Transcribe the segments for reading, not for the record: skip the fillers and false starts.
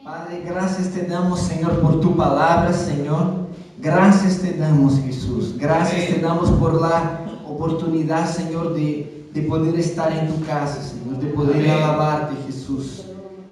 Padre, gracias te damos, Señor, por tu palabra, Señor. Gracias te damos, Jesús. Gracias te damos por la oportunidad, Señor, de poder estar en tu casa, Señor, de poder alabarte, Jesús.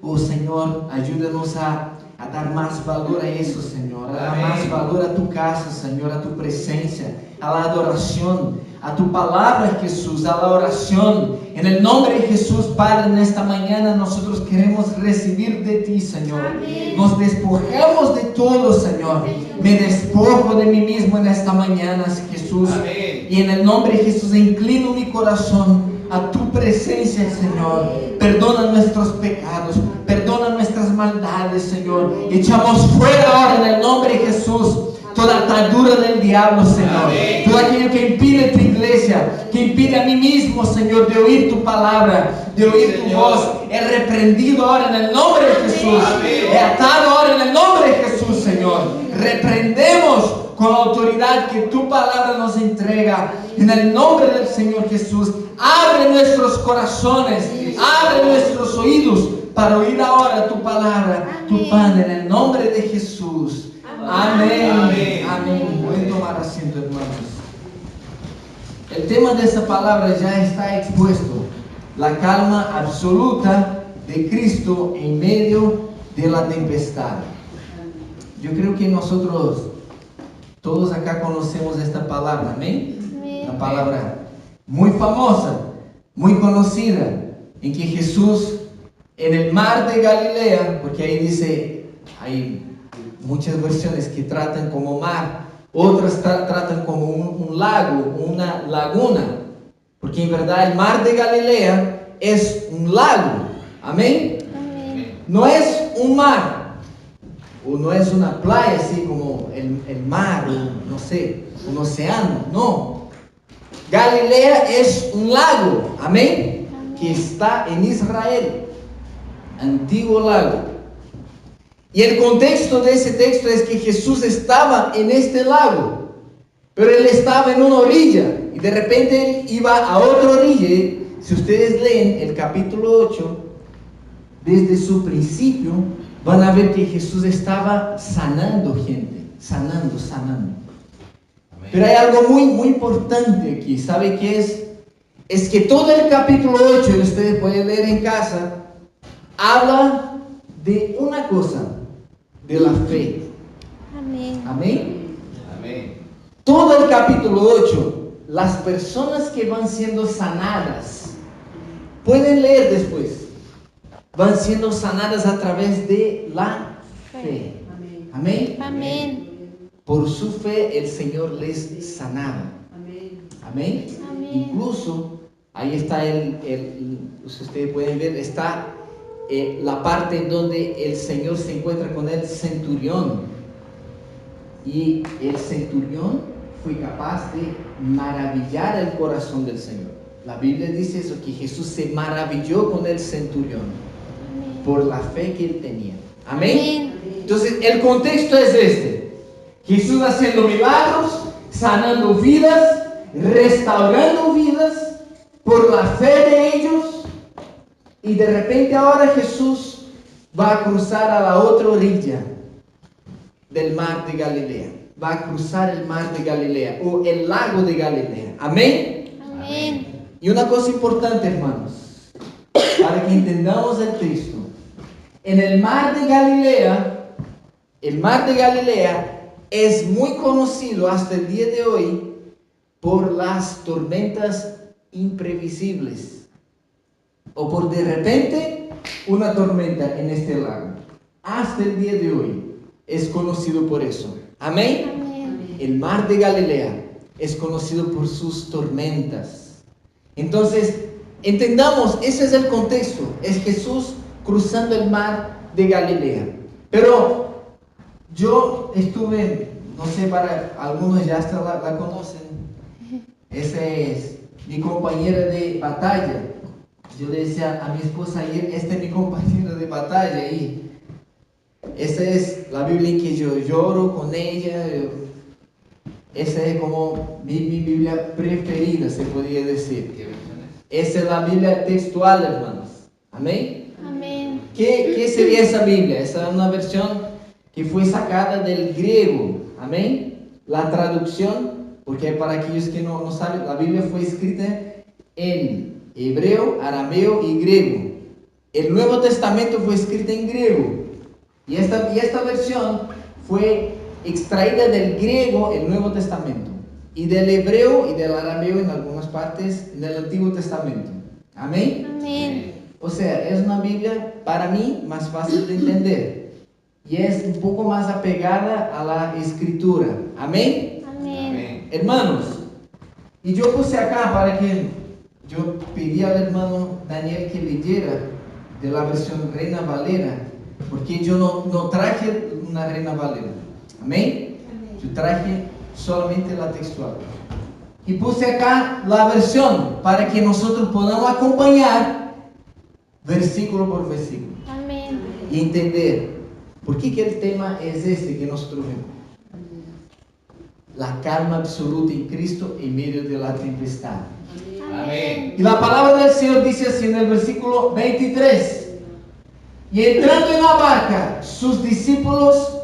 Oh, Señor, ayúdanos a dar más valor a eso, Señor. A dar más valor a tu casa, Señor, a tu presencia, a la adoración, a tu palabra, Jesús, a la oración. En el nombre de Jesús, Padre, en esta mañana nosotros queremos recibir de ti, Señor. Amén. Nos despojamos de todo, Señor. Me despojo de mí mismo en esta mañana, Jesús. Amén. Y en el nombre de Jesús inclino mi corazón a tu presencia, Señor. Perdona nuestros pecados, perdona nuestras maldades, Señor. Echamos fuera ahora en el nombre de Jesús toda atadura del diablo, Señor. Amén. Todo aquello que impide tu iglesia, que impide a mí mismo, Señor, de oír tu palabra, de oír tu voz, es reprendido ahora en el nombre de Jesús. Amén. Es atado ahora en el nombre de Jesús, Señor. Reprendemos con la autoridad que tu palabra nos entrega. En el nombre del Señor Jesús, abre nuestros corazones, abre nuestros oídos para oír ahora tu palabra, tu pan, en el nombre de Jesús. Amén. Amén. Amén. Pueden tomar asiento, hermanos. El tema de esta palabra ya está expuesto. La calma absoluta de Cristo en medio de la tempestad. Yo creo que nosotros todos acá conocemos esta palabra. Amén. Una palabra muy famosa, muy conocida, en que Jesús en el mar de Galilea, porque ahí dice, hay muchas versiones que tratan como mar, otras tratan como un lago, una laguna, porque en verdad el mar de Galilea es un lago. Amén. Amén. No es un mar, o no es una playa así como el mar, o no sé, un océano, no. Galilea es un lago, amén, que está en Israel, antiguo lago. Y el contexto de ese texto es que Jesús estaba en este lago, pero él estaba en una orilla y de repente él iba a otra orilla. Si ustedes leen el capítulo 8, desde su principio, van a ver que Jesús estaba sanando gente, sanando. Pero hay algo muy importante aquí. ¿Sabe qué es? Es que todo el capítulo 8, y ustedes pueden leer en casa, habla de una cosa, de la fe. Amén. Amén. Amén. Todo el capítulo 8, las personas que van siendo sanadas, pueden leer después, van siendo sanadas a través de la fe. Amén. Amén. Amén. Por su fe el Señor les sanaba. Amén. Amén. Amén. Incluso ahí está ustedes pueden ver, está la parte en donde el Señor se encuentra con el centurión. Y el centurión fue capaz de maravillar el corazón del Señor. La Biblia dice eso, que Jesús se maravilló con el centurión. Amén. Por la fe que él tenía. Amén. Amén. Entonces el contexto es este. Jesús haciendo milagros, sanando vidas, restaurando vidas por la fe de ellos. Y de repente ahora Jesús va a cruzar a la otra orilla del mar de Galilea. Va a cruzar el mar de Galilea o el lago de Galilea. Amén. Amén. Y una cosa importante, hermanos, para que entendamos el texto. En el mar de Galilea es muy conocido hasta el día de hoy por las tormentas imprevisibles, o por de repente una tormenta en este lago. Hasta el día de hoy es conocido por eso. Amén. Amén. El mar de Galilea es conocido por sus tormentas. Entonces entendamos, ese es el contexto, es Jesús cruzando el mar de Galilea. Pero yo estuve, no sé, para algunos ya hasta la conocen. Esa es mi compañera de batalla. Yo le decía a mi esposa ayer, esta es mi compañera de batalla. Y esa es la Biblia en que yo lloro con ella. Esa es como mi Biblia preferida, se podría decir. Esa es la Biblia textual, hermanos. Amén. Amén. ¿Qué sería esa Biblia? Esa es una versión que fue sacada del griego. Amén. La traducción, porque para aquellos que no saben, la Biblia fue escrita en hebreo, arameo y griego. El Nuevo Testamento fue escrito en griego. Y esta versión fue extraída del griego, el Nuevo Testamento, y del hebreo y del arameo en algunas partes del Antiguo Testamento. Amén. Amén. O sea, es una Biblia para mí más fácil de entender y es un poco más apegada a la Escritura. Amén. Amén. Hermanos, y yo puse acá para que yo pedí al hermano Daniel que leyera de la versión Reina Valera, porque yo no traje una Reina Valera. Amén. Yo traje solamente la textual. Y puse acá la versión para que nosotros podamos acompañar versículo por versículo. Amén. Y entender por qué que el tema es este que nosotros vemos. La calma absoluta en Cristo en medio de la tempestad. Amén. Y la palabra del Señor dice así en el versículo 23. Y entrando en la barca, sus discípulos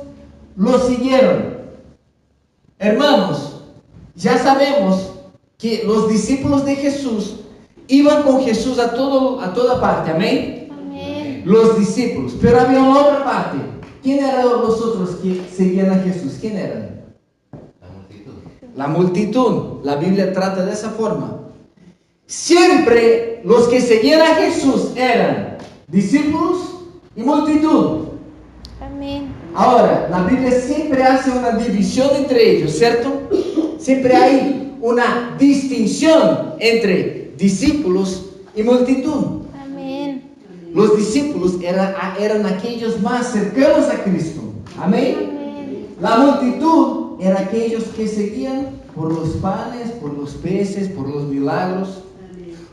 lo siguieron. Hermanos, ya sabemos que los discípulos de Jesús iban con Jesús a toda parte. Amén. Amén. Los discípulos. Pero había una otra parte. ¿Quién eran los otros que seguían a Jesús? ¿Quién eran? La multitud. La Biblia trata de esa forma. Siempre los que seguían a Jesús eran discípulos y multitud. Amén. Ahora, la Biblia siempre hace una división entre ellos, ¿cierto? Siempre hay una distinción entre discípulos y multitud. Amén. Los discípulos eran aquellos más cercanos a Cristo. Amén. Amén. La multitud era aquellos que seguían por los panes, por los peces, por los milagros.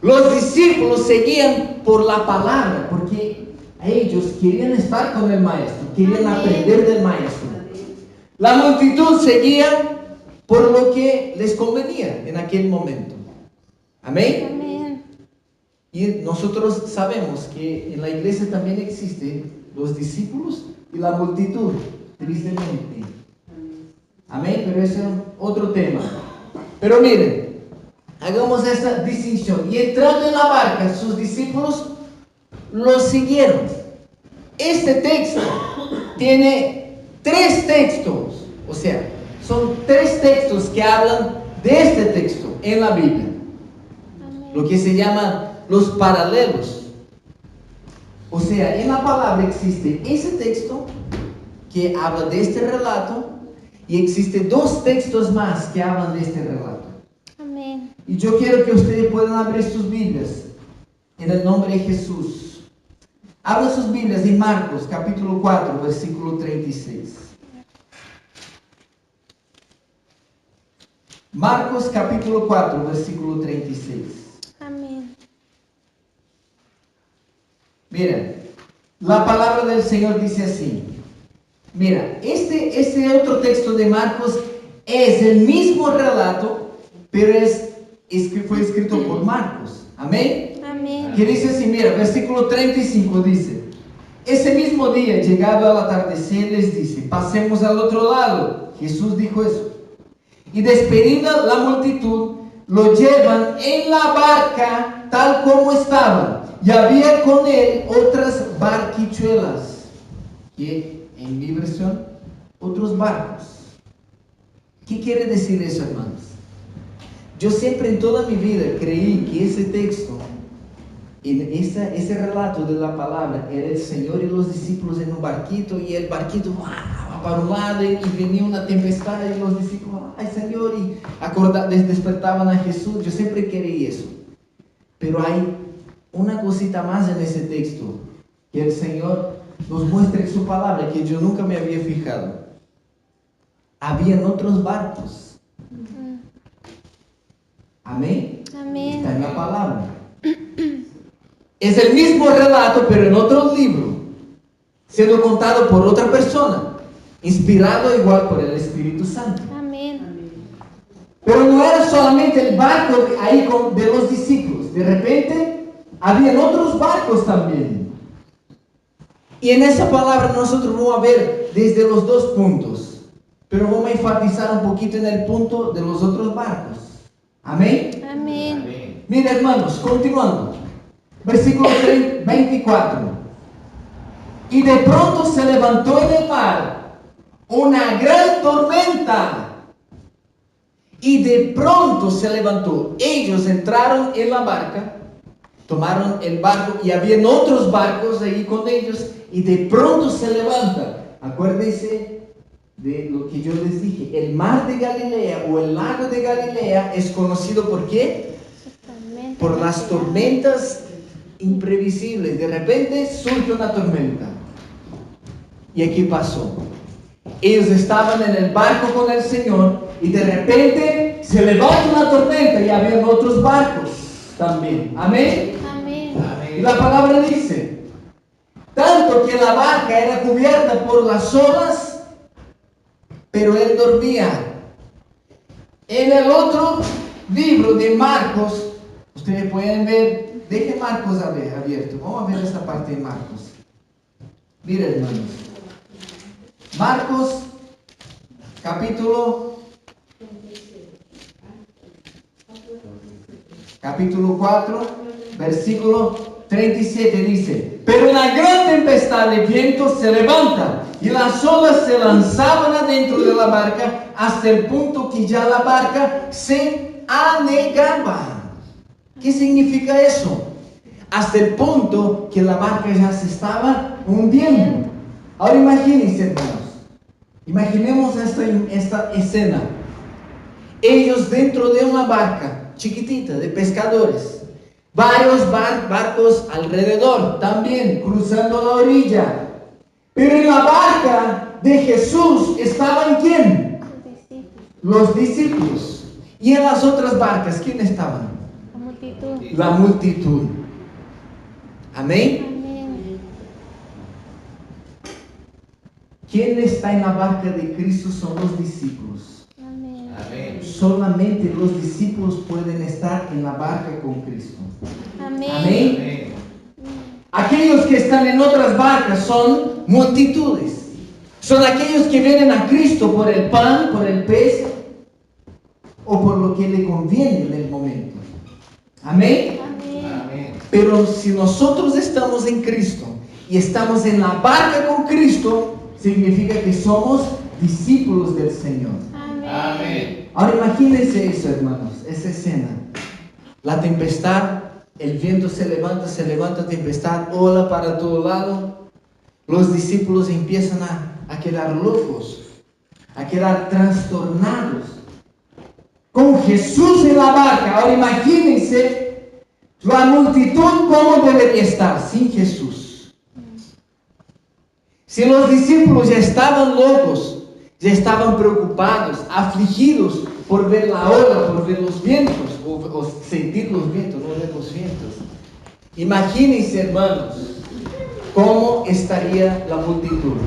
Los discípulos seguían por la palabra, porque ellos querían estar con el maestro, querían aprender del maestro. La multitud seguía por lo que les convenía en aquel momento. Amén. Amén. Y nosotros sabemos que en la iglesia también existen los discípulos y la multitud, tristemente. Amén, pero ese es otro tema. Pero miren, hagamos esta distinción. Y entrando en la barca, sus discípulos los siguieron. Este texto tiene 3 textos, o sea, son 3 textos que hablan de este texto en la Biblia. Amén. Lo que se llaman los paralelos. O sea, en la palabra existe ese texto que habla de este relato y existen 2 textos más que hablan de este relato. Amén. Y yo quiero que ustedes puedan abrir sus Biblias en el nombre de Jesús. Abra sus Biblias en Marcos capítulo 4 versículo 36. Marcos capítulo 4 versículo 36. Amén. Mira, la palabra del Señor dice así. Mira, este otro texto de Marcos es el mismo relato, pero es que fue escrito por Marcos. Amén. Amén. Que dice así, mira, versículo 35 dice: ese mismo día, llegado al atardecer, les dice: pasemos al otro lado. Jesús dijo eso. Y despedida la multitud, lo llevan en la barca tal como estaba. Y había con él otras barquichuelas, que en mi versión, otros barcos. ¿Qué quiere decir eso, hermanos? Yo siempre en toda mi vida creí que ese texto, ese relato de la palabra, era el Señor y los discípulos en un barquito, y el barquito va para un lado y venía una tempestad y los discípulos, ay Señor, y despertaban a Jesús. Yo siempre creí eso. Pero hay una cosita más en ese texto que el Señor nos muestra en su palabra, que yo nunca me había fijado. Habían otros barcos. Amén. Amén. Está en la palabra. Es el mismo relato, pero en otro libro, siendo contado por otra persona, inspirado igual por el Espíritu Santo. Amén. Pero no era solamente el barco ahí de los discípulos. De repente, habían otros barcos también. Y en esa palabra nosotros vamos a ver desde los dos puntos, pero vamos a enfatizar un poquito en el punto de los otros barcos. Amén. Amén. Mira, hermanos, continuando. Versículo 24. Y de pronto se levantó en el mar una gran tormenta. Y de pronto se levantó. Ellos entraron en la barca, tomaron el barco y habían otros barcos ahí con ellos. Y de pronto se levanta. Acuérdense de lo que yo les dije. El mar de Galilea o el lago de Galilea es conocido ¿por qué? Por las tormentas imprevisibles. De repente surge una tormenta. ¿Y aquí pasó? Ellos estaban en el barco con el Señor y de repente se levanta una tormenta y habían otros barcos también. Amén. Amén. Y la palabra dice, tanto que la barca era cubierta por las olas, pero él dormía. En el otro libro de Marcos, ustedes pueden ver, deje Marcos abierto. Vamos a ver esta parte de Marcos. Miren, hermanos. Marcos, capítulo 4, versículo 37 dice: pero una gran tempestad de viento se levanta y las olas se lanzaban adentro de la barca hasta el punto que ya la barca se anegaba. ¿Qué significa eso? Hasta el punto que la barca ya se estaba hundiendo. Ahora imagínense, hermanos. Imaginemos esta escena. Ellos dentro de una barca chiquitita de pescadores. Varios barcos alrededor también cruzando la orilla. Pero en la barca de Jesús estaban ¿quién? Los discípulos. Y en las otras barcas, ¿quién estaban? La multitud. La multitud. Amén. ¿Quién está en la barca de Cristo? Son los discípulos. Amén. Amén. Solamente los discípulos pueden estar en la barca con Cristo. Amén. Amén. Amén. Aquellos que están en otras barcas son multitudes. Son aquellos que vienen a Cristo por el pan, por el pez o por lo que le conviene en el momento. Amén. Amén. Pero si nosotros estamos en Cristo y estamos en la barca con Cristo, significa que somos discípulos del Señor. Amén. Ahora imagínense eso, hermanos, esa escena. La tempestad, el viento se levanta tempestad, ola para todo lado. Los discípulos empiezan a quedar locos, a quedar trastornados. Con Jesús en la barca. Ahora imagínense la multitud cómo debería estar sin Jesús. Si los discípulos ya estaban locos, ya estaban preocupados, afligidos por ver la ola, por ver los vientos, o sentir los vientos, no ver los vientos. Imagínense, hermanos, cómo estaría la multitud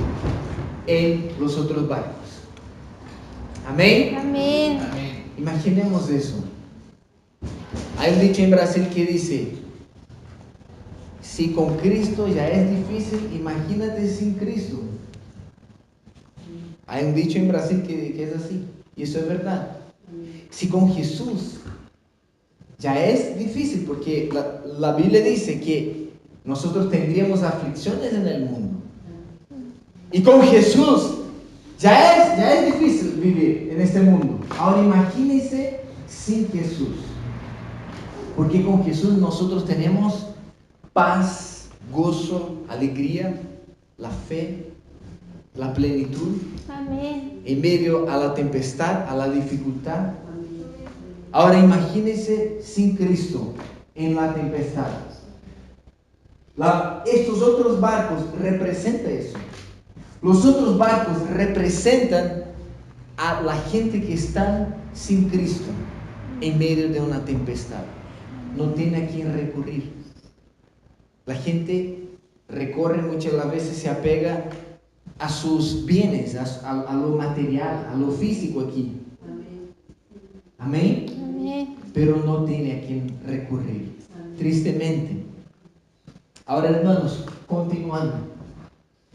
en los otros barcos. Amén. Amén. Amén. Imaginemos eso. Hay un dicho en Brasil que dice: si con Cristo ya es difícil, imagínate sin Cristo. Hay un dicho en Brasil que es así, y eso es verdad. Si con Jesús ya es difícil, porque la Biblia dice que nosotros tendríamos aflicciones en el mundo. Y con Jesús ya es difícil vivir en este mundo. Ahora imagínense sin Jesús. Porque con Jesús nosotros tenemos paz, gozo, alegría, la fe, la plenitud. Amén. En medio a la tempestad, a la dificultad. Ahora imagínense sin Cristo en la tempestad. Estos otros barcos representan eso. Los otros barcos representan a la gente que está sin Cristo en medio de una tempestad. No tiene a quién recurrir. La gente recorre muchas veces, se apega a sus bienes, a lo material, a lo físico aquí. Amén. Amén. Pero no tiene a quién recurrir. Tristemente. Ahora, hermanos, continuando.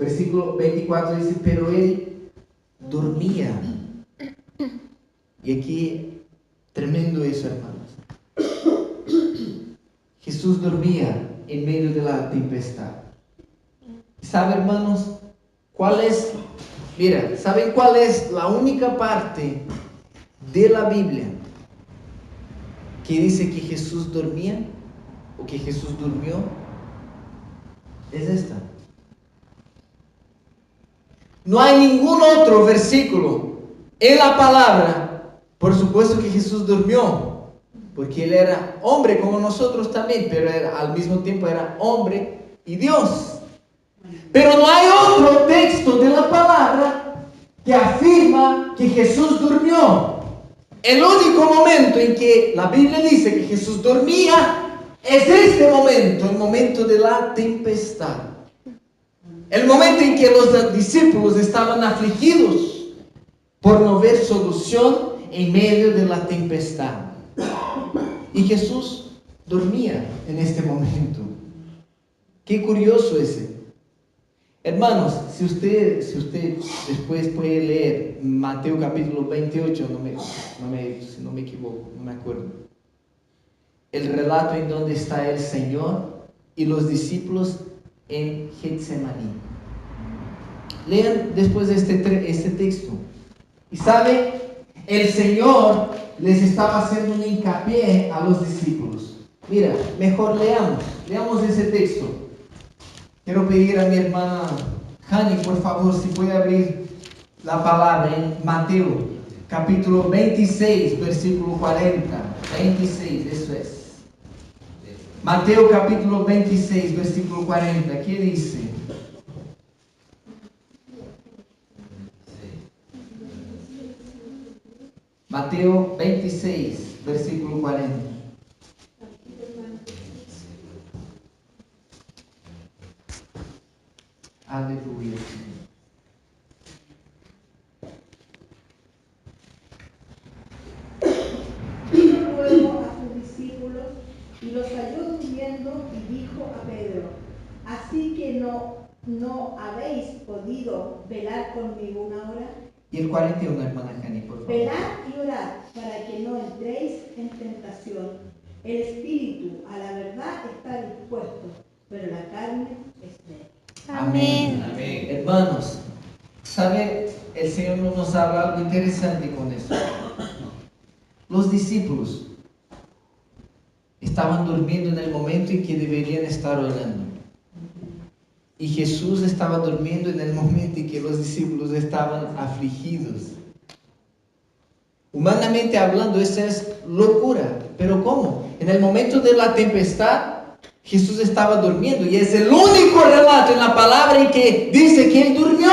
Versículo 24 dice, pero él dormía. Y aquí, tremendo eso, hermanos. Jesús dormía en medio de la tempestad. ¿Sabe, hermanos? ¿Saben cuál es la única parte de la Biblia que dice que Jesús dormía o que Jesús durmió? Es esta. No hay ningún otro versículo en la palabra. Por supuesto que Jesús durmió, porque Él era hombre como nosotros también, pero al mismo tiempo era hombre y Dios. Pero no hay otro texto de la palabra que afirma que Jesús durmió. El único momento en que la Biblia dice que Jesús dormía es este momento, el momento de la tempestad. El momento en que los discípulos estaban afligidos por no ver solución en medio de la tempestad. Y Jesús dormía en este momento. Qué curioso ese. Hermanos, si usted después puede leer Mateo capítulo 28, si no me equivoco, no me acuerdo. El relato en donde está el Señor y los discípulos en Getsemaní. Lean después este texto. Y sabe, el Señor les estaba haciendo un hincapié a los discípulos. Mira, mejor leamos ese texto. Quiero pedir a mi hermana Hani, por favor, si puede abrir la palabra en Mateo, capítulo 26, versículo 40. 26, eso es. Mateo, capítulo 26, versículo 40. ¿Qué dice? Mateo 26, versículo 40. Aleluya. Vino luego a sus discípulos y los halló durmiendo y dijo a Pedro, ¿así que no habéis podido velar conmigo una hora? Y el 41, hermana Jani, por favor. Velad y orad para que no entréis en tentación. El espíritu a la verdad está dispuesto, pero la carne es débil. Amén. Amén. Hermanos, ¿sabe? El Señor nos habla algo interesante con esto. Los discípulos estaban durmiendo en el momento en que deberían estar orando. Y Jesús estaba durmiendo en el momento en que los discípulos estaban afligidos. Humanamente hablando, esa es locura. ¿Pero cómo? En el momento de la tempestad, Jesús estaba durmiendo. Y es el único relato en la palabra en que dice que Él durmió.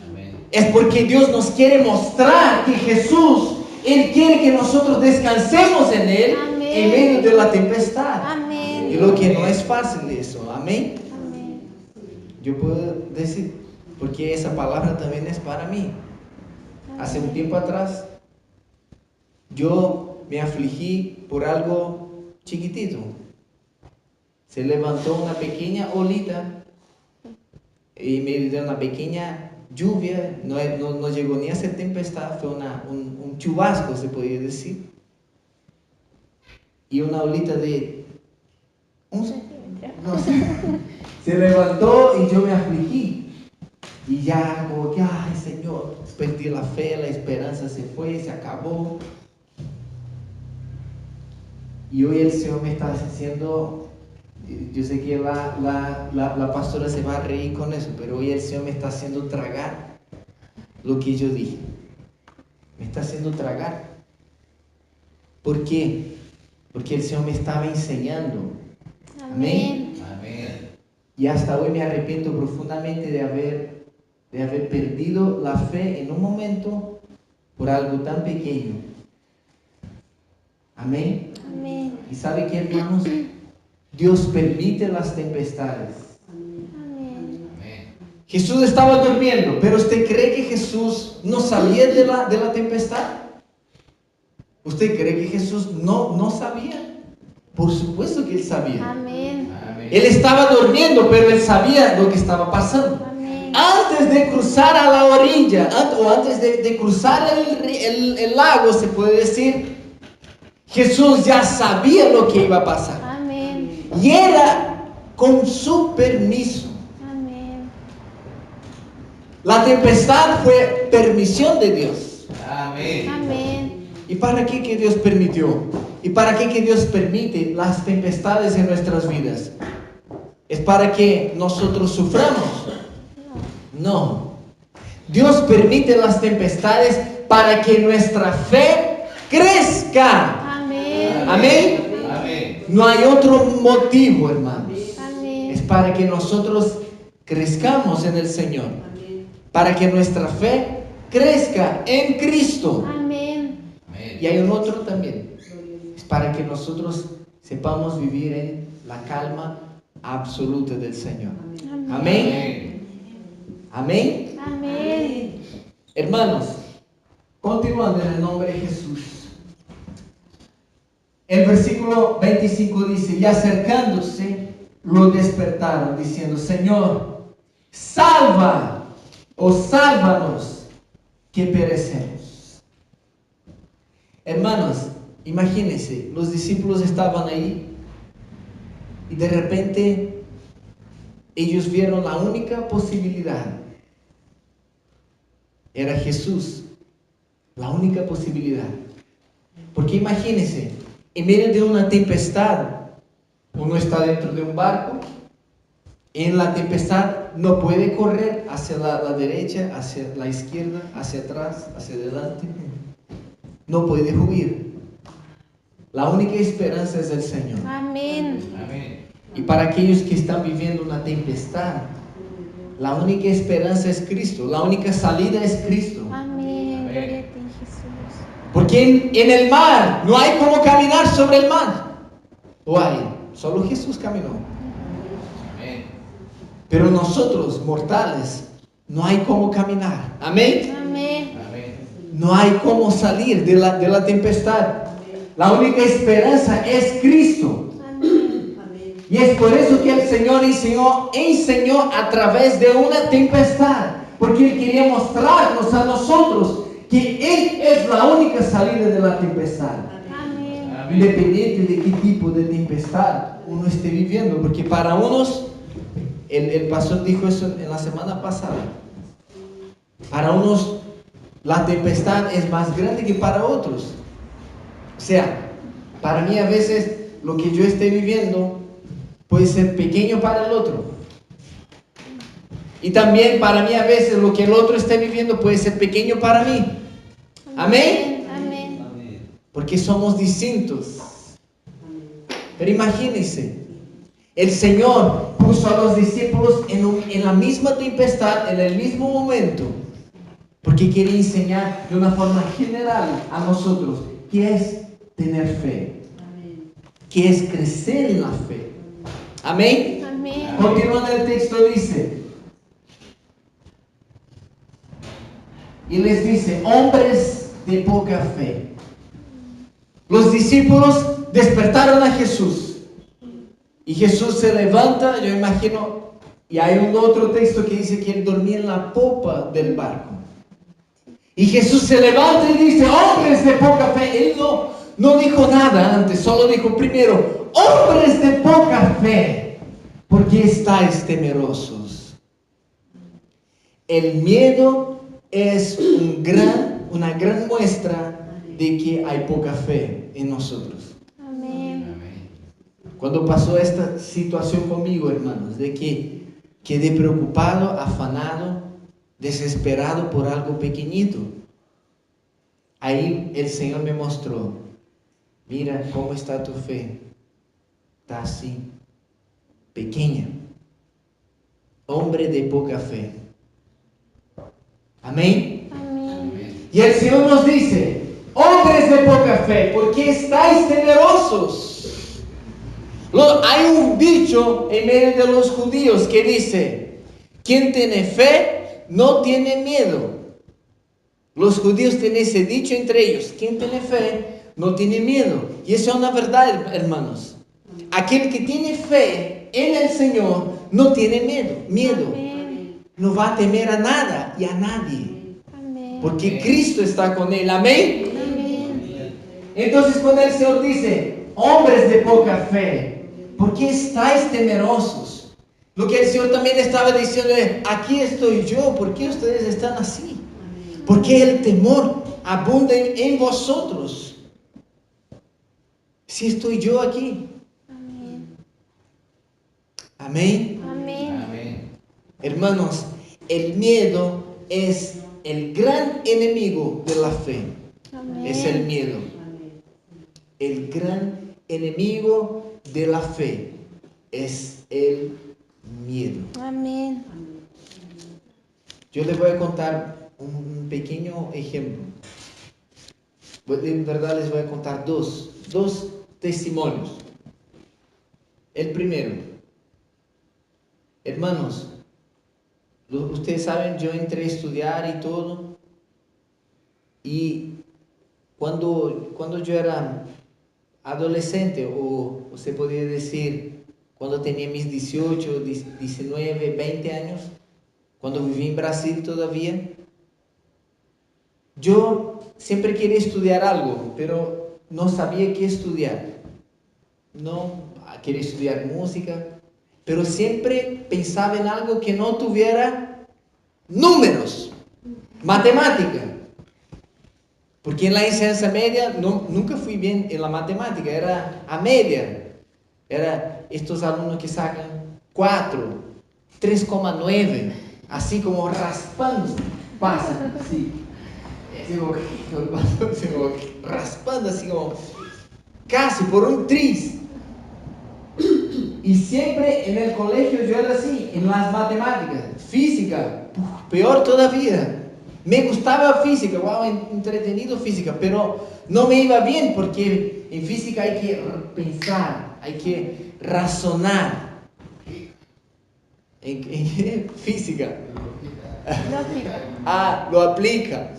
Amén. Es porque Dios nos quiere mostrar que Jesús, Él quiere que nosotros descansemos en Él. Amén. En medio de la tempestad. Amén. Y lo que no es fácil eso. Amén. Amén. Yo puedo decir, porque esa palabra también es para mí. Hace un tiempo atrás, yo me afligí por algo chiquitito. Se levantó una pequeña olita y me dio una pequeña lluvia. No llegó ni a ser tempestad, fue un chubasco, se podría decir. Y una olita de un centímetro. No sé. Se levantó y yo me afligí. Y ya como que, ay Señor, perdí la fe, la esperanza se fue, se acabó. Y hoy el Señor me está haciendo, yo sé que la pastora se va a reír con eso, pero hoy el Señor me está haciendo tragar lo que yo dije. Me está haciendo tragar. ¿Por qué? Porque el Señor me estaba enseñando. Amén. Amén. Y hasta hoy me arrepiento profundamente de haber perdido la fe en un momento por algo tan pequeño. Amén. Amén. ¿Y sabe qué, hermanos? Dios permite las tempestades. Amén. Amén. Jesús estaba durmiendo, pero ¿usted cree que Jesús no sabía de la tempestad? ¿Usted cree que Jesús no sabía? Por supuesto que él sabía. Amén. Amén. Él estaba durmiendo, pero él sabía lo que estaba pasando. Amén. Antes de cruzar a la orilla, o antes de cruzar el lago, se puede decir, Jesús ya sabía lo que iba a pasar. Amén. Y era con su permiso. Amén. La tempestad fue permisión de Dios. Amén. Amén. ¿Y para qué que Dios permitió? ¿Y para qué que Dios permite las tempestades en nuestras vidas? ¿Es para que nosotros suframos? No. Dios permite las tempestades para que nuestra fe crezca. Amén. Amén. Amén. No hay otro motivo, hermanos. Amén. Es para que nosotros crezcamos en el Señor. Para que nuestra fe crezca en Cristo. Amén. Y hay un otro también. Es para que nosotros sepamos vivir en la calma absoluta del Señor. Amén. Amén. Amén. Hermanos, continuando en el nombre de Jesús. El versículo 25 dice: y acercándose lo despertaron, diciendo: Señor, salva o sálvanos, que perecemos. Hermanos, imagínense, los discípulos estaban ahí y de repente ellos vieron la única posibilidad. Era Jesús, la única posibilidad. Porque imagínense, en medio de una tempestad, uno está dentro de un barco, en la tempestad no puede correr hacia la derecha, hacia la izquierda, hacia atrás, hacia adelante. No puede huir. La única esperanza es el Señor. Amén. Amén. Y para aquellos que están viviendo una tempestad, la única esperanza es Cristo, la única salida es Cristo. Amén. Gloria a ti, Jesús. Porque en el mar no hay como caminar sobre el mar. ¿O hay? Solo Jesús caminó. Amén. Pero nosotros, mortales, no hay como caminar. Amén. Amén. Amén. No hay como salir de la tempestad. La única esperanza es Cristo. Amén. Y es por eso que el Señor enseñó a través de una tempestad. Porque Él quería mostrarnos a nosotros que Él es la única salida de la tempestad. Amén. Amén. Independiente de qué tipo de tempestad uno esté viviendo. Porque para unos, el pastor dijo eso en la semana pasada, para unos la tempestad es más grande que para otros. O sea, para mí a veces lo que yo esté viviendo puede ser pequeño para el otro. Y también para mí a veces lo que el otro esté viviendo puede ser pequeño para mí. Amén. Amén. Porque somos distintos. Pero imagínense, el Señor puso a los discípulos en la misma tempestad, en el mismo momento, porque quiere enseñar de una forma general a nosotros qué es tener fe, qué es crecer en la fe. Amén. Amén. Continuando el texto dice, y les dice: hombres de poca fe. Los discípulos despertaron a Jesús y Jesús se levanta, yo imagino, y hay un otro texto que dice que él dormía en la popa del barco. Y Jesús se levanta y dice: hombres de poca fe. Él no dijo nada antes, solo dijo primero: hombres de poca fe, ¿por qué estáis temerosos? El miedo es una gran muestra de que hay poca fe en nosotros. Amén. Amén. Cuando pasó esta situación conmigo, hermanos, de que quedé preocupado, afanado, desesperado por algo pequeñito, ahí el Señor me mostró: mira cómo está tu fe, está así, pequeña, hombre de poca fe. Amén. Amén. Y el Señor nos dice: hombres de poca fe, ¿por qué estáis temerosos? Hay un dicho en medio de los judíos que dice: quien tiene fe no tiene miedo. Los judíos tienen ese dicho entre ellos: quien tiene fe no tiene miedo. Y eso es una verdad, hermanos. Aquel que tiene fe en el Señor no tiene miedo. Amén. No va a temer a nada y a nadie. Amén. Porque Cristo está con él. Amén. Amén. Entonces cuando el Señor dice, hombres de poca fe, ¿por qué estáis temerosos? Lo que el Señor también estaba diciendo es, aquí estoy yo, ¿por qué ustedes están así? Porque el temor abunda en vosotros. Si estoy yo aquí. Amén. Amén. Amén. Amén. Hermanos, el miedo es el gran enemigo de la fe. Amén. Es el miedo. El gran enemigo de la fe es el miedo. Amén. Yo les voy a contar un pequeño ejemplo. En verdad les voy a contar dos testimonios. El primero, hermanos, ustedes saben, yo entré a estudiar y todo, y cuando yo era adolescente, o se podría decir, cuando tenía mis 18, 19, 20 años, cuando viví en Brasil todavía, yo siempre quería estudiar algo, pero no sabía qué estudiar. No, quería estudiar música, pero siempre pensaba en algo que no tuviera números, matemática. Porque en la enseñanza media nunca fui bien en la matemática, era a media. Era estos alumnos que sacan 4, 3,9, así como raspando, pasan así. Raspando así como casi por un tris. Y siempre en el colegio yo era así, en las matemáticas, física, peor todavía. Me gustaba física, wow, entretenido física, pero no me iba bien porque en física hay que pensar, hay que razonar. En física. Lo aplica.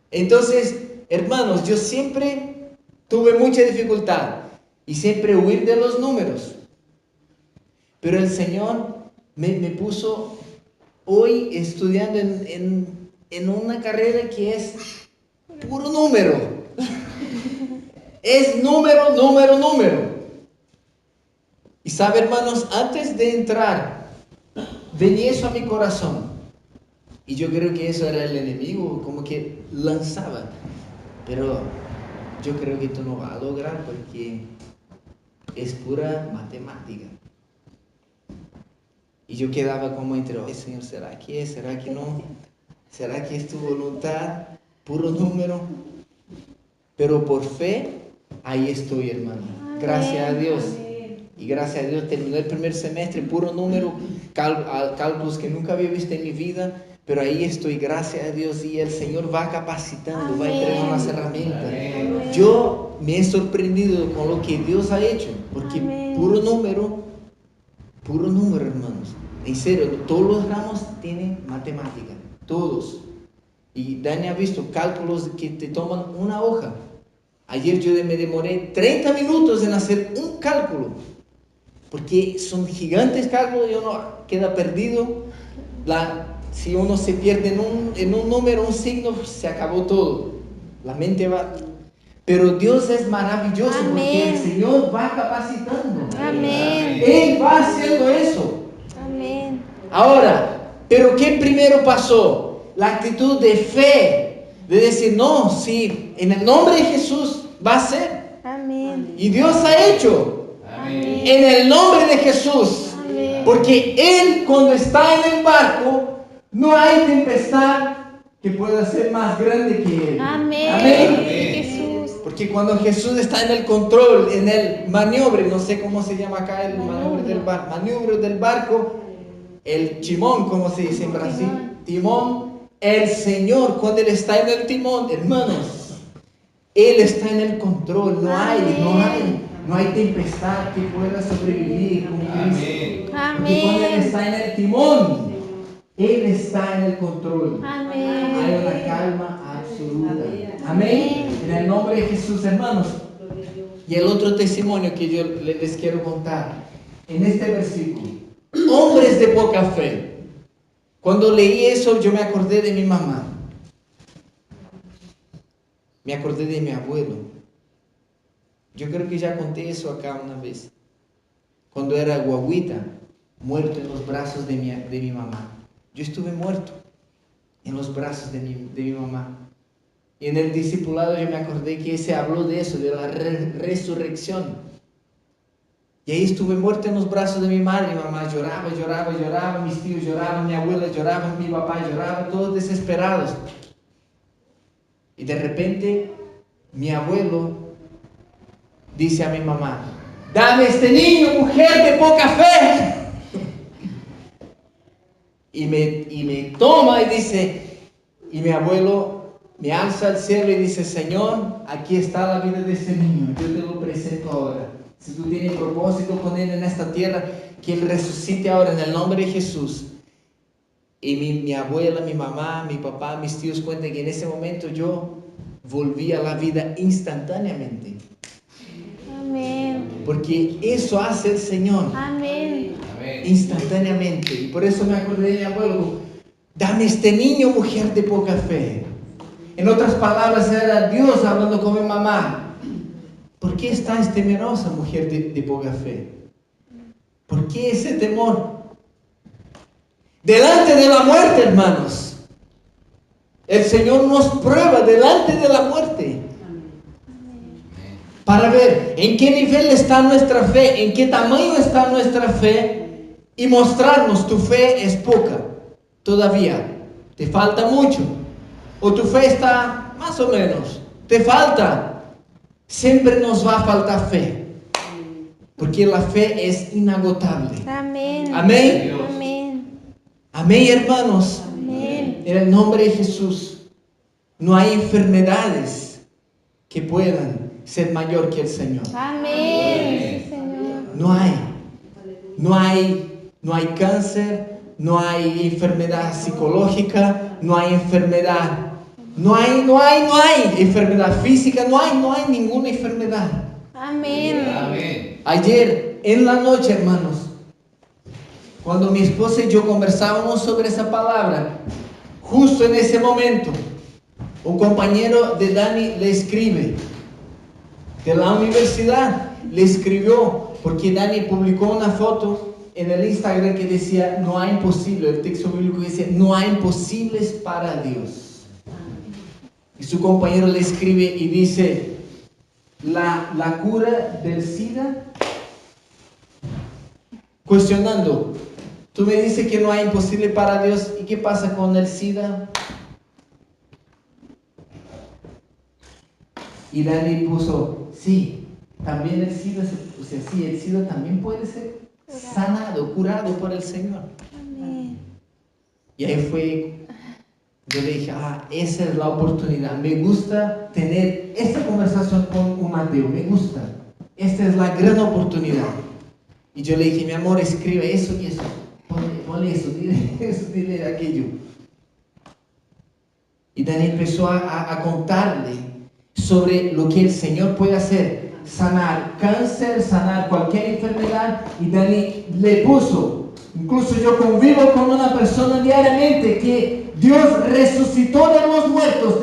Entonces, hermanos, yo siempre tuve mucha dificultad y siempre huir de los números. Pero el Señor me puso hoy estudiando en una carrera que es puro número. Es número. Y sabe, hermanos, antes de entrar, venía eso a mi corazón. Y yo creo que eso era el enemigo, como que lanzaba. Pero yo creo que tú no vas a lograr porque es pura matemática. Y yo quedaba como entre, ay Señor, ¿será que es? ¿Será que no? ¿Será que es tu voluntad? Puro número. Pero por fe, ahí estoy, hermano. Gracias a Dios. Y gracias a Dios terminó el primer semestre, puro número, cálculos que nunca había visto en mi vida. Pero ahí estoy, gracias a Dios, y el Señor va capacitando, va entregando las herramientas. Amén. Yo me he sorprendido con lo que Dios ha hecho, porque puro número, hermanos. En serio, todos los ramos tienen matemática, todos. Y Dani ha visto cálculos que te toman una hoja. Ayer yo me demoré 30 minutos en hacer un cálculo, porque son gigantes cálculos y uno queda perdido. Si uno se pierde en un número, un signo, se acabó todo. La mente va. Pero Dios es maravilloso. Amén. Porque el Señor va capacitando. Amén. Él va haciendo eso. Amén. Ahora, ¿pero qué primero pasó? La actitud de fe. De decir, no, sí, en el nombre de Jesús va a ser. Amén. Y Dios ha hecho. Amén. En el nombre de Jesús. Amén. Porque Él, cuando está en el barco, no hay tempestad que pueda ser más grande que Él. Amén. Amén. Jesús. Porque cuando Jesús está en el control, en el maniobre, no sé cómo se llama acá el manubrio del barco, el timón, como se dice en Brasil, timón, el Señor, cuando Él está en el timón, hermanos, Él está en el control, no hay tempestad que pueda sobrevivir con Cristo. Porque cuando Él está en el timón, Él está en el control. Amén. Hay una calma absoluta. Amén. En el nombre de Jesús, hermanos. Y el otro testimonio que yo les quiero contar, en este versículo, hombres de poca fe. Cuando leí eso, yo me acordé de mi mamá. Me acordé de mi abuelo. Yo creo que ya conté eso acá una vez. Cuando era guaguita, muerto en los brazos de mi mamá. Yo estuve muerto en los brazos de mi mamá. Y en el discipulado yo me acordé que se habló de eso, de la resurrección. Y ahí estuve muerto en los brazos de mi madre. Mi mamá lloraba, lloraba, lloraba. Mis tíos lloraban, mi abuela lloraba, mi papá lloraba, todos desesperados. Y de repente, mi abuelo dice a mi mamá: dame este niño, mujer de poca fe. Y me toma y dice, y mi abuelo me alza al cielo y dice: Señor, aquí está la vida de ese niño, yo te lo presento ahora. Si tú tienes propósito con él en esta tierra, que él resucite ahora en el nombre de Jesús. Y mi abuela, mi mamá, mi papá, mis tíos cuentan que en ese momento yo volví a la vida instantáneamente. Amén. Porque eso hace el Señor. Amén. Instantáneamente. Y por eso me acordé de mi abuelo: dame este niño, mujer de poca fe. En otras palabras, era Dios hablando con mi mamá. ¿Por qué estás temerosa, mujer de poca fe? ¿Por qué ese temor? Delante de la muerte, hermanos, el Señor nos prueba delante de la muerte. Para ver en qué nivel está nuestra fe, en qué tamaño está nuestra fe, y mostrarnos: tu fe es poca todavía, te falta mucho, o tu fe está más o menos, te falta. Siempre nos va a faltar fe, porque la fe es inagotable. Amén. Amén. Amén. Amén, hermanos. Amén. En el nombre de Jesús, no hay enfermedades que puedan ser mayor que el Señor. Amén. Sí, Señor. No hay cáncer, no hay enfermedad psicológica, no hay enfermedad, no hay enfermedad física, no hay ninguna enfermedad. Amén. Amén. Ayer en la noche, hermanos, cuando mi esposa y yo conversábamos sobre esa palabra, justo en ese momento, un compañero de Dani le escribe de la universidad, le escribió porque Dani publicó una foto en el Instagram que decía: no hay imposible. El texto bíblico decía: no hay imposibles para Dios. Y su compañero le escribe y dice: la cura del SIDA, cuestionando. Tú me dices que no hay imposible para Dios, ¿y qué pasa con el SIDA? Y Dani puso: sí, también el SIDA, el SIDA también puede ser sanado, curado por el Señor. Amén. Y ahí fue, yo le dije: esa es la oportunidad. Me gusta tener esta conversación con un Mateo, me gusta. Esta es la gran oportunidad. Y yo le dije: mi amor, escribe eso y eso. Ponle eso, dile aquello. Y Dani empezó a contarle sobre lo que el Señor puede hacer: sanar cáncer, sanar cualquier enfermedad. Y Dani le puso: incluso yo convivo con una persona diariamente que Dios resucitó de los muertos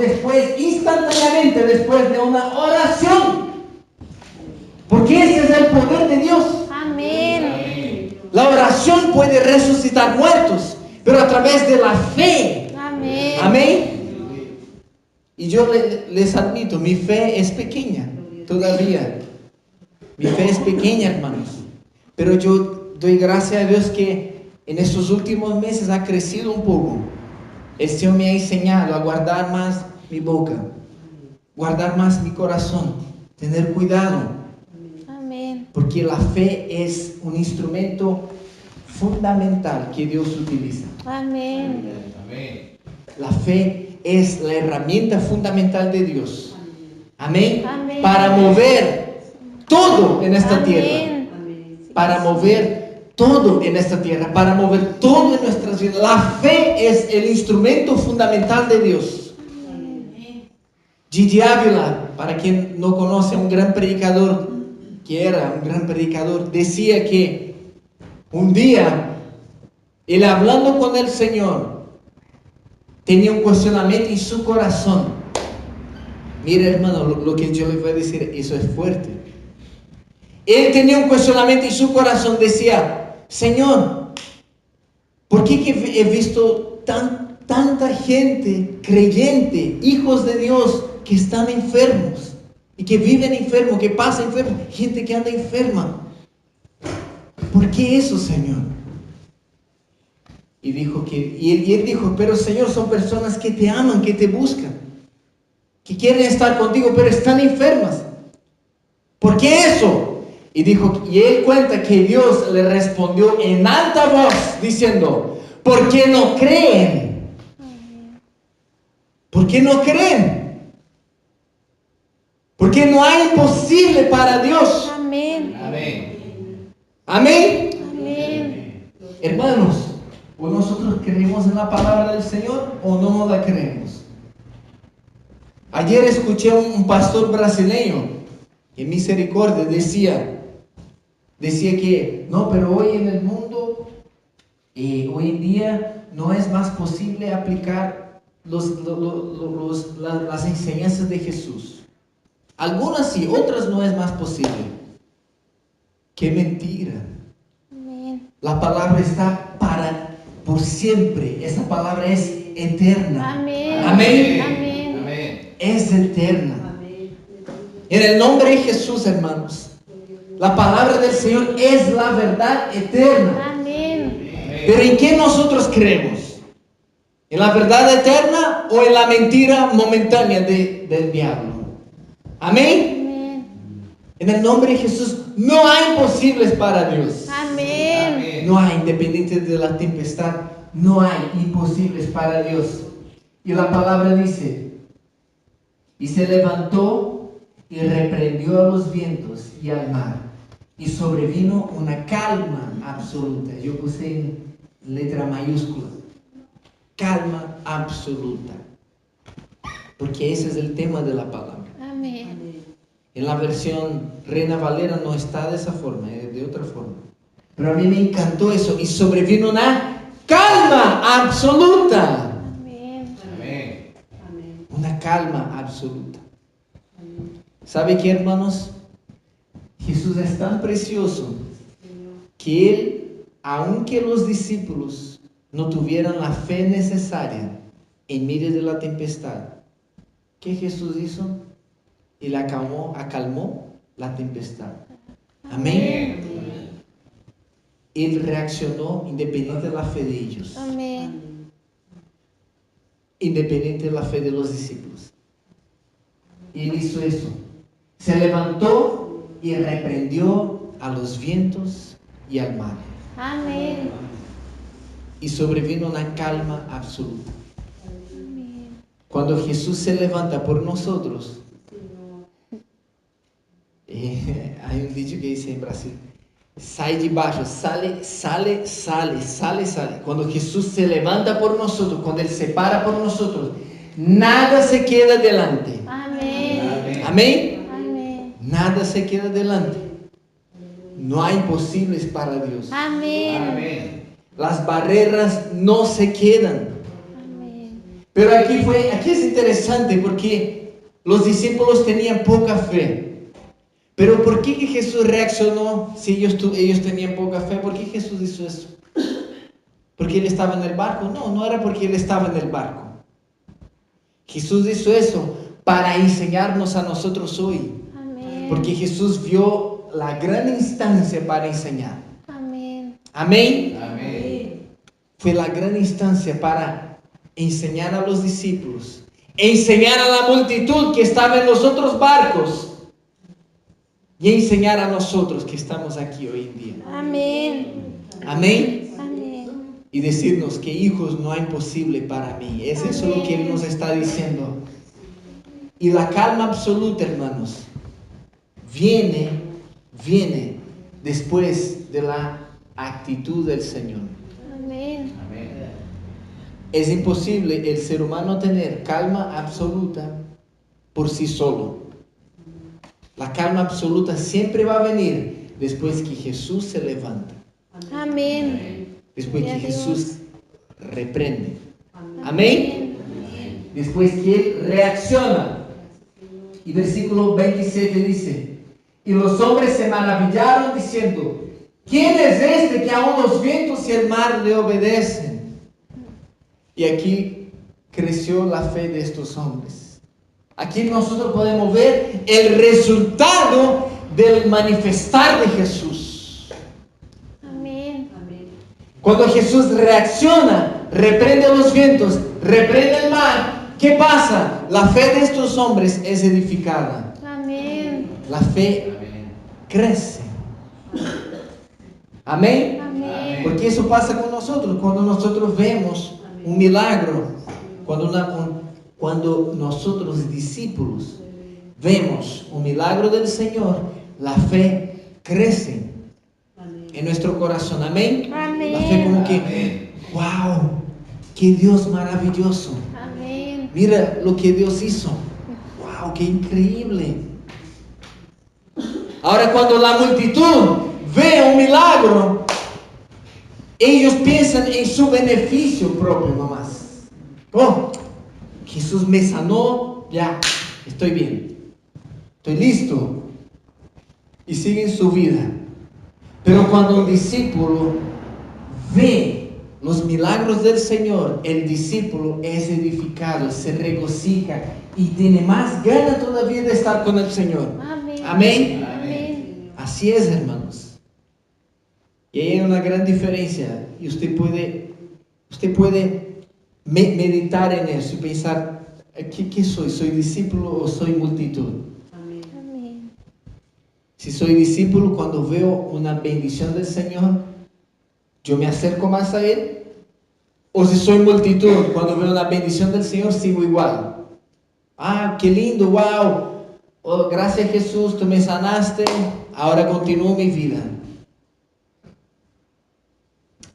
instantáneamente después de una oración. Porque ese es el poder de Dios. Amén. La oración puede resucitar muertos, pero a través de la fe. Amén. Amén. Y yo les admito, mi fe es pequeña todavía. Mi fe es pequeña, hermanos. Pero yo doy gracias a Dios que en estos últimos meses ha crecido un poco. El Señor me ha enseñado a guardar más mi boca, guardar más mi corazón, tener cuidado. Amén. Porque la fe es un instrumento fundamental que Dios utiliza. Amén. Amén. La fe es la herramienta fundamental de Dios. Amén. Amén. Para mover todo en esta tierra. Amén. Para mover todo en esta tierra. Para mover todo en nuestras vidas. La fe es el instrumento fundamental de Dios. Gigi Ávila para quien no conoce, un gran predicador, que era un gran predicador, decía que un día, él hablando con el Señor, tenía un cuestionamiento en su corazón. Mira, hermano, lo que yo le voy a decir, eso es fuerte. Él tenía un cuestionamiento en su corazón, decía: Señor, ¿por qué que he visto tanta gente creyente, hijos de Dios, que están enfermos y que viven enfermos, que pasan enfermos, gente que anda enferma? ¿Por qué eso, Señor? Y él dijo: pero Señor, son personas que te aman, que te buscan, que quieren estar contigo, pero están enfermas. ¿Por qué eso? Y él cuenta que Dios le respondió en alta voz diciendo: ¿por qué no creen? ¿Por qué no creen? Porque no hay imposible para Dios. Amén. Amén. Amén. Amén. Hermanos, ¿o nosotros creemos en la palabra del Señor o no la creemos? Ayer escuché a un pastor brasileño, en Misericordia, decía que no, pero hoy en el mundo, hoy en día no es más posible aplicar las enseñanzas de Jesús. Algunas sí, otras no es más posible. ¡Qué mentira! Amén. La palabra está por siempre. Esa palabra es eterna. Amén. Amén. Amén. Amén. Es eterna. En el nombre de Jesús, hermanos, la palabra del Señor es la verdad eterna. Amén. Pero ¿en qué nosotros creemos? ¿En la verdad eterna o en la mentira momentánea del diablo? Amén. Amén. En el nombre de Jesús no hay imposibles para Dios. Amén. Amén. No hay, independiente de la tempestad, no hay imposibles para Dios. Y la palabra dice: y se levantó y reprendió a los vientos y al mar, y sobrevino una calma absoluta. Yo puse en letra mayúscula: calma absoluta, porque ese es el tema de la palabra. Amén. En la versión Reina Valera no está de esa forma, es de otra forma. Pero a mí me encantó eso. Y sobrevino una calma absoluta. Amén. Amén. Una calma absoluta. ¿Sabe qué, hermanos? Jesús es tan precioso que Él, aunque los discípulos no tuvieran la fe necesaria en medio de la tempestad, ¿qué Jesús hizo? Él acalmó la tempestad. Amén. Él reaccionó independiente de la fe de ellos, Amén. independiente de la fe de los discípulos. Y Él hizo eso. Se levantó y reprendió a los vientos y al mar. Amén. Y sobrevino una calma absoluta. Amén. Cuando Jesús se levanta por nosotros, hay un dicho que dice en Brasil: sai de baixo, sale. Cuando Jesús se levanta por nosotros, cuando Él se para por nosotros, nada se queda delante. Amén. Amén. Amén. Nada se queda delante. No hay imposibles para Dios. Amén. Amén. Las barreras no se quedan. Amén. Pero aquí es interesante porque los discípulos tenían poca fe. Pero ¿por qué que Jesús reaccionó si ellos tenían poca fe? ¿Por qué Jesús hizo eso? ¿Porque Él estaba en el barco? No, no era porque Él estaba en el barco. Jesús hizo eso para enseñarnos a nosotros hoy. Amén. Porque Jesús vio la gran instancia para enseñar. Amén. Amén. Amén. Fue la gran instancia para enseñar a los discípulos, enseñar a la multitud que estaba en los otros barcos y enseñar a nosotros que estamos aquí hoy en día. Amén. Amén. Amén. Y decirnos que hijos no hay imposible para mí. Es eso lo que Él nos está diciendo. Y la calma absoluta, hermanos, viene después de la actitud del Señor. Amén. Amén. Es imposible el ser humano tener calma absoluta por sí solo. La calma absoluta siempre va a venir después que Jesús se levanta. Amén. Después que Gloria a Dios. Jesús reprende. Amén. Después que Él reacciona. Y versículo 27 dice: y los hombres se maravillaron diciendo: ¿quién es este que aún los vientos y el mar le obedecen? Y aquí creció la fe de estos hombres. Aquí nosotros podemos ver el resultado del manifestar de Jesús. Amén. Cuando Jesús reacciona, reprende los vientos, reprende el mar, ¿qué pasa? La fe de estos hombres es edificada. Amén. La fe crece. Amén. Amén. Porque eso pasa con nosotros. Cuando nosotros vemos un milagro, cuando nosotros discípulos vemos un milagro del Señor, la fe crece en nuestro corazón. Amén. Amén. La fe como que, wow, qué Dios maravilloso. Amén. Mira lo que Dios hizo. Wow, qué increíble. Ahora cuando la multitud ve un milagro, ellos piensan en su beneficio propio nomás. Oh, Jesús me sanó, ya, estoy bien, estoy listo. Y siguen su vida. Pero cuando un discípulo ve los milagros del Señor, el discípulo es edificado, se regocija y tiene más ganas todavía de estar con el Señor. Amén. Amén. Amén. Así es, hermanos. Y hay una gran diferencia. Y usted puede meditar en eso y pensar, ¿qué soy? ¿Soy discípulo o soy multitud? Amén. Si soy discípulo, cuando veo una bendición del Señor, yo me acerco más a Él. O si soy multitud, cuando veo una bendición del Señor, sigo igual. Ah, qué lindo, wow. Oh, gracias Jesús, tú me sanaste. Ahora continúo mi vida.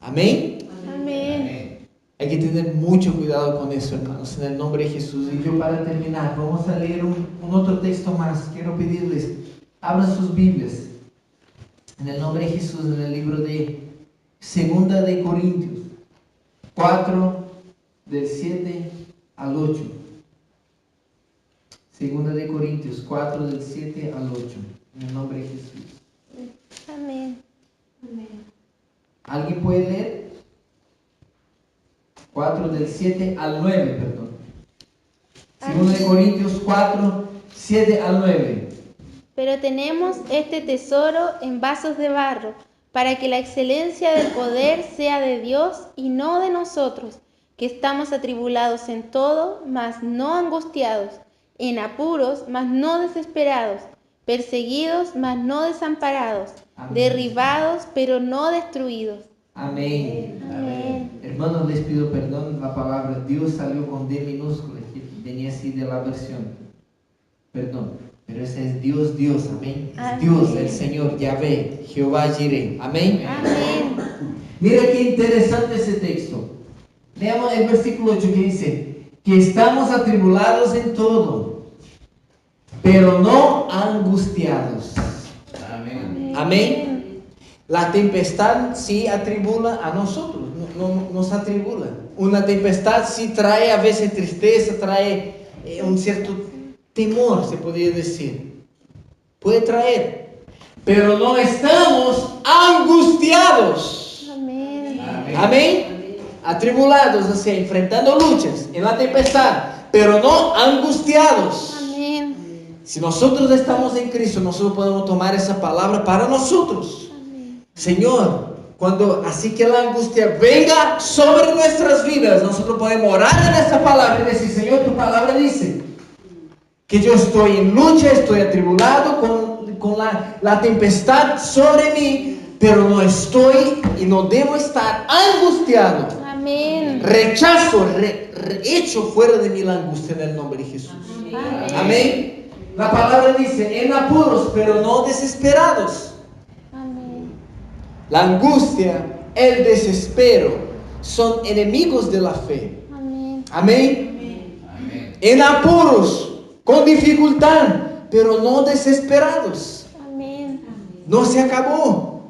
Amén. Amén. Hay que tener mucho cuidado con eso, hermanos, en el nombre de Jesús. Y yo, para terminar, vamos a leer un otro texto más. Quiero pedirles, abran sus Biblias en el nombre de Jesús, en el libro de 2 de Corintios 4, del 7 al 8. 2 de Corintios 4, del 7 al 8, en el nombre de Jesús. Amén. ¿Alguien puede leer? 4 del 7 al 9, perdón. 2 de Corintios 4, 7 al 9. Pero tenemos este tesoro en vasos de barro, para que la excelencia del poder sea de Dios y no de nosotros, que estamos atribulados en todo, mas no angustiados, en apuros, mas no desesperados, perseguidos, mas no desamparados, Amén. derribados, pero no destruidos. Amén. Amén. Hermanos, les pido perdón, la palabra Dios salió con D minúscula, que venía así de la versión. Perdón. Pero ese es Dios, Dios, amén. Amén. Es Dios, el Señor, Yahvé, Jehová Jireh, amén. Amén. Mira qué interesante ese texto. Leamos el versículo 8 que dice, que estamos atribulados en todo, pero no angustiados. Amén. Amén. La tempestad sí atribula a nosotros, no nos atribula. Una tempestad sí trae a veces tristeza, trae un cierto temor, se podría decir. Puede traer, pero no estamos angustiados. Amén. Amén. Atribulados, o sea, enfrentando luchas en la tempestad, pero no angustiados. Amén. Si nosotros estamos en Cristo, nosotros podemos tomar esa palabra para nosotros. Amén. Señor, cuando así que la angustia venga sobre nuestras vidas, nosotros podemos orar en esta palabra y decir, Señor, tu palabra dice que yo estoy en lucha, estoy atribulado con la tempestad sobre mí, pero no estoy y no debo estar angustiado. Amén. Rechazo, echo fuera de mí la angustia en el nombre de Jesús. Amén. Amén. La palabra dice, en apuros, pero no desesperados. Amén. La angustia, el desespero son enemigos de la fe. Amén. Amén. Amén. En apuros, con dificultad, pero no desesperados. Amén. No se acabó.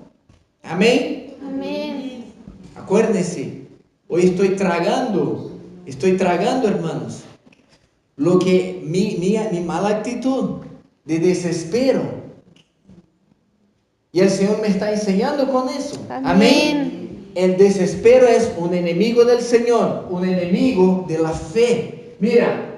Amén. Amén. Acuérdense, hoy estoy tragando, hermanos, lo que mi mala actitud de desespero. Y el Señor me está enseñando con eso. Amén. El desespero es un enemigo del Señor, un enemigo de la fe. Mira,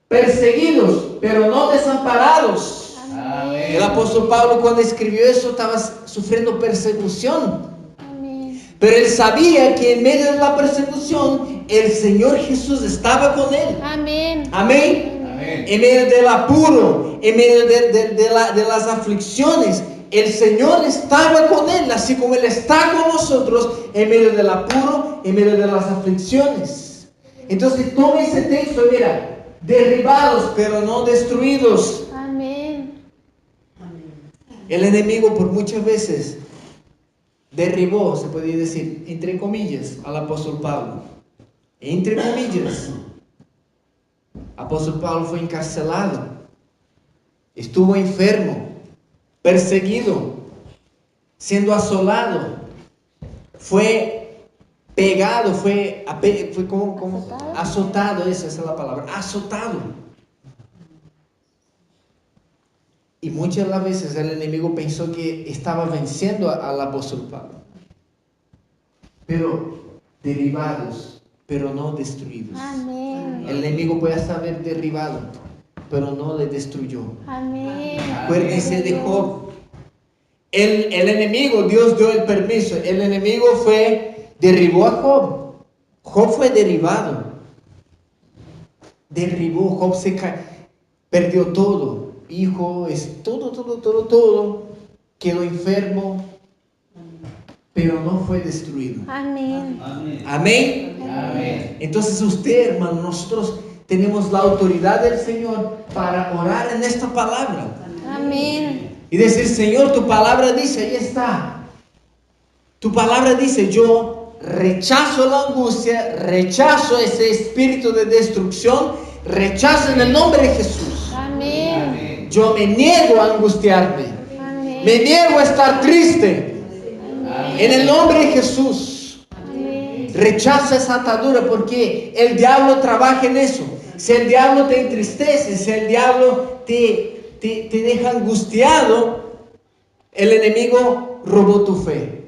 perseguidos, pero no desamparados. Amén. El apóstol Pablo, cuando escribió eso, estaba sufriendo persecución. Amén. Pero él sabía que en medio de la persecución, el Señor Jesús estaba con él. Amén. Amén. En medio del apuro, en medio de las aflicciones, el Señor estaba con él, así como Él está con nosotros en medio del apuro, en medio de las aflicciones. Entonces toma ese texto, mira, derribados pero no destruidos. Amén. El enemigo por muchas veces derribó, se podría decir, entre comillas, al apóstol Pablo. Entre comillas. Apóstol Pablo fue encarcelado, estuvo enfermo, perseguido, siendo asolado, fue pegado, fue como azotado, esa es la palabra, azotado. Y muchas las veces el enemigo pensó que estaba venciendo al apóstol Pablo, pero derribados, pero no destruidos. Amén. El enemigo puede haber derribado, pero no le destruyó. Amén. Acuérdense de Job. El enemigo, Dios dio el permiso. El enemigo derribó a Job. Job fue derribado. Derribó, Job perdió todo. Hijo, todo. Quedó enfermo, pero no fue destruido. Amén. Amén. Entonces usted, hermano, nosotros tenemos la autoridad del Señor para orar en esta palabra. Amén. Y decir, Señor, tu palabra dice, ahí está. Tu palabra dice, yo rechazo la angustia, rechazo ese espíritu de destrucción, rechazo en el nombre de Jesús. Amén. Yo me niego a angustiarme, Amén. me niego a estar triste. En el nombre de Jesús. Amén. Rechaza esa atadura, porque el diablo trabaja en eso. Si el diablo te entristece, si el diablo te deja angustiado, el enemigo robó tu fe.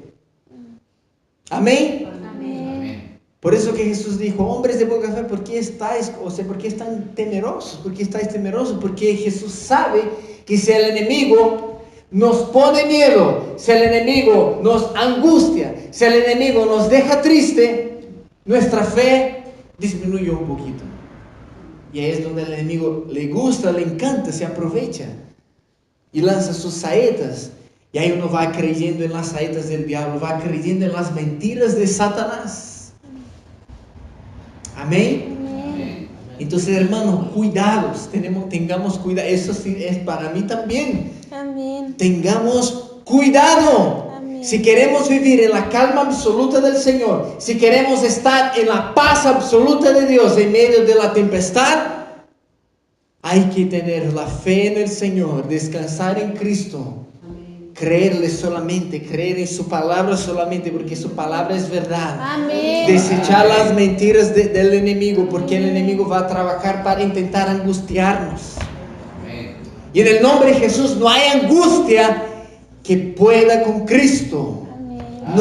Amén. Amén. Por eso que Jesús dijo, hombres de poca fe, ¿por qué están temerosos? ¿Por qué estáis temerosos? Porque Jesús sabe que si el enemigo nos pone miedo, si el enemigo nos angustia, si el enemigo nos deja triste, nuestra fe disminuye un poquito. Y ahí es donde el enemigo le gusta, le encanta, se aprovecha y lanza sus saetas. Y ahí uno va creyendo en las saetas del diablo, va creyendo en las mentiras de Satanás. Amén. Amén. Entonces, hermanos, cuidados, tengamos cuidado. Eso sí es para mí también. Amén. Tengamos cuidado. Amén. Si queremos vivir en la calma absoluta del Señor, si queremos estar en la paz absoluta de Dios en medio de la tempestad, hay que tener la fe en el Señor, descansar en Cristo, creerle solamente, creer en su palabra solamente, porque su palabra es verdad. Amén. Desechar las mentiras del enemigo, porque el enemigo va a trabajar para intentar angustiarnos. Y en el nombre de Jesús no hay angustia que pueda con Cristo. Amén.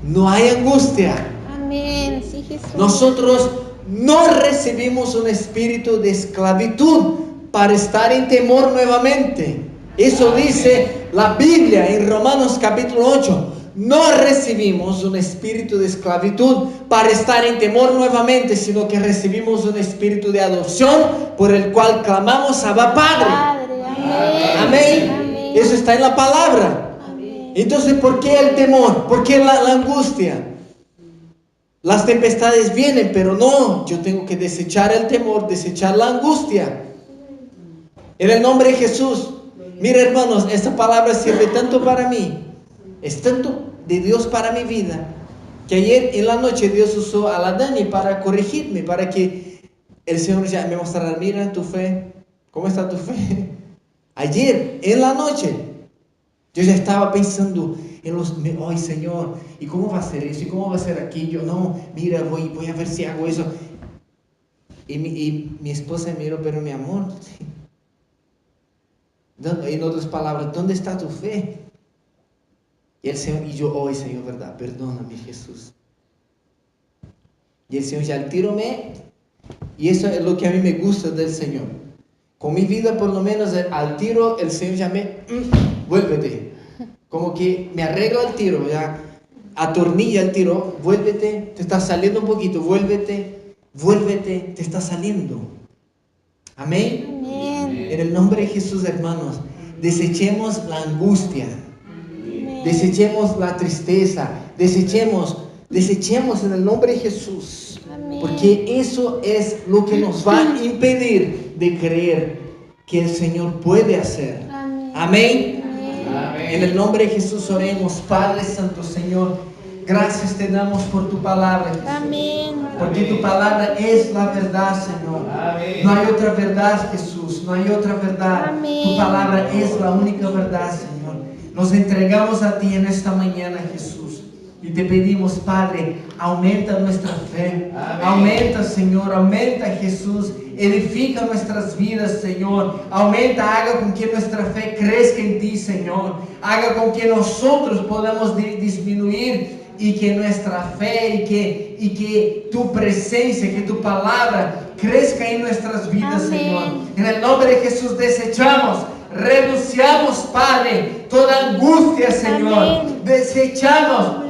No hay angustia. Amén. Sí, Jesús. Nosotros no recibimos un espíritu de esclavitud para estar en temor nuevamente. Eso dice la Biblia en Romanos capítulo 8. No recibimos un espíritu de esclavitud para estar en temor nuevamente, sino que recibimos un espíritu de adopción por el cual clamamos Abba Padre. Padre. Amén. Amén. Eso está en la palabra. Amén. Entonces, ¿por qué el temor? ¿Por qué la angustia? Las tempestades vienen, pero no, yo tengo que desechar el temor, desechar la angustia. En el nombre de Jesús. Mira, hermanos, esta palabra sirve tanto para mí, es tanto de Dios para mi vida, que ayer en la noche Dios usó a la Dani para corregirme, para que el Señor ya me mostrara, mira tu fe, ¿Cómo está tu fe? Ayer, en la noche, yo ya estaba pensando en ay Señor, ¿y cómo va a ser eso? ¿Y cómo va a ser aquello? No, mira, voy a ver si hago eso. Y mi esposa me miró, pero mi amor, en otras palabras, ¿dónde está tu fe? Y el Señor, y yo, ay Señor, ¿verdad? Perdóname, Jesús. Y el Señor ya al tiro y eso es lo que a mí me gusta del Señor. Con mi vida, por lo menos, al tiro, el Señor ya vuélvete. Como que me arregla el tiro, ya atornilla el tiro, vuélvete, te está saliendo un poquito, vuélvete, te está saliendo. Amén. Amén. En el nombre de Jesús, hermanos, desechemos la angustia, desechemos la tristeza, desechemos en el nombre de Jesús. Amén. Porque eso es lo que nos va a impedir de creer que el Señor puede hacer. Amén. Amén. Amén. En el nombre de Jesús oremos. Padre Santo, Señor, gracias te damos por tu palabra, Jesús. Amén. Porque tu palabra es la verdad, Señor. Amén. No hay otra verdad, Jesús. No hay otra verdad. Amén. Tu palabra es la única verdad, Señor. Nos entregamos a ti en esta mañana, Jesús. Y te pedimos, Padre, aumenta nuestra fe. Amén. Aumenta, Señor. Aumenta, Jesús. Edifica nuestras vidas, Señor. Aumenta, haga con que nuestra fe crezca en ti, Señor. Haga con que nosotros podamos disminuir y que nuestra fe y que tu presencia, que tu palabra crezca en nuestras vidas, Amén. Señor. En el nombre de Jesús desechamos, renunciamos, Padre, toda angustia, Señor. Amén. Desechamos,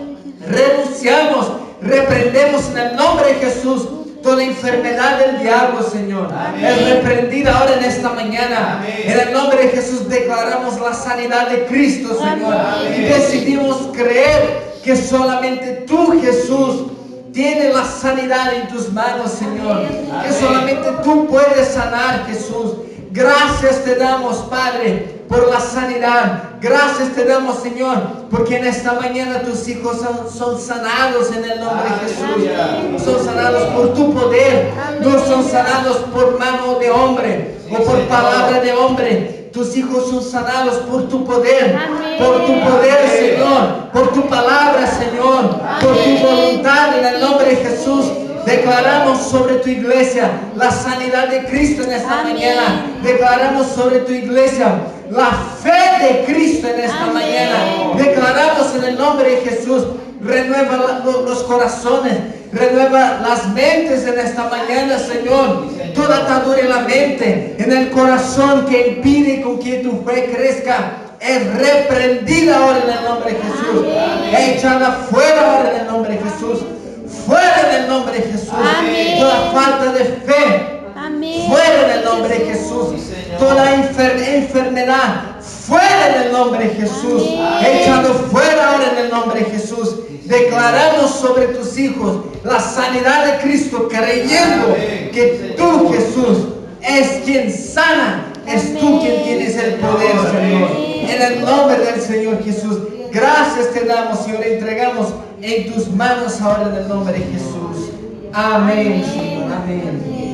renunciamos, reprendemos en el nombre de Jesús toda enfermedad del diablo, Señor. Amén. Es reprendida ahora en esta mañana. Amén. En el nombre de Jesús declaramos la sanidad de Cristo, Señor. Amén. Y decidimos creer que solamente tú, Jesús, tienes la sanidad en tus manos, Señor. Amén. Que solamente tú puedes sanar, Jesús. Gracias te damos, Padre, por la sanidad. Gracias te damos, Señor, porque en esta mañana tus hijos son sanados en el nombre de Jesús. Amén. Son sanados por tu poder. Amén. No son sanados por mano de hombre o por palabra de hombre. Tus hijos son sanados por tu poder. Amén. Por tu poder, Amén. Señor. Por tu palabra, Señor. Por tu Amén. voluntad en el nombre de Jesús. Declaramos sobre tu iglesia la sanidad de Cristo en esta Amén. mañana. Declaramos sobre tu iglesia la fe de Cristo en esta Amén. mañana. Declaramos en el nombre de Jesús. Renueva los corazones. Renueva las mentes en esta mañana, Señor. Toda atadura en la mente, en el corazón que impide con que tu fe crezca, es reprendida ahora en el nombre de Jesús. Amén. Es echada fuera ahora en el nombre de Jesús. Fuera en el nombre de Jesús. Amén. Toda falta de fe. Amén. Fuera en el nombre de Jesús. Sí, Señor. Toda enfermedad. Fuera en el nombre de Jesús. Amén. Echado fuera ahora en el nombre de Jesús. Declaramos sobre tus hijos la sanidad de Cristo, creyendo Amén. que tú, Jesús, es quien sana. Es tú Amén. quien tienes el poder, Señor. Amén. En el nombre del Señor Jesús. Gracias te damos y le entregamos en tus manos ahora en el nombre de Jesús. Amén, Amén. Señor. Amén. Amén.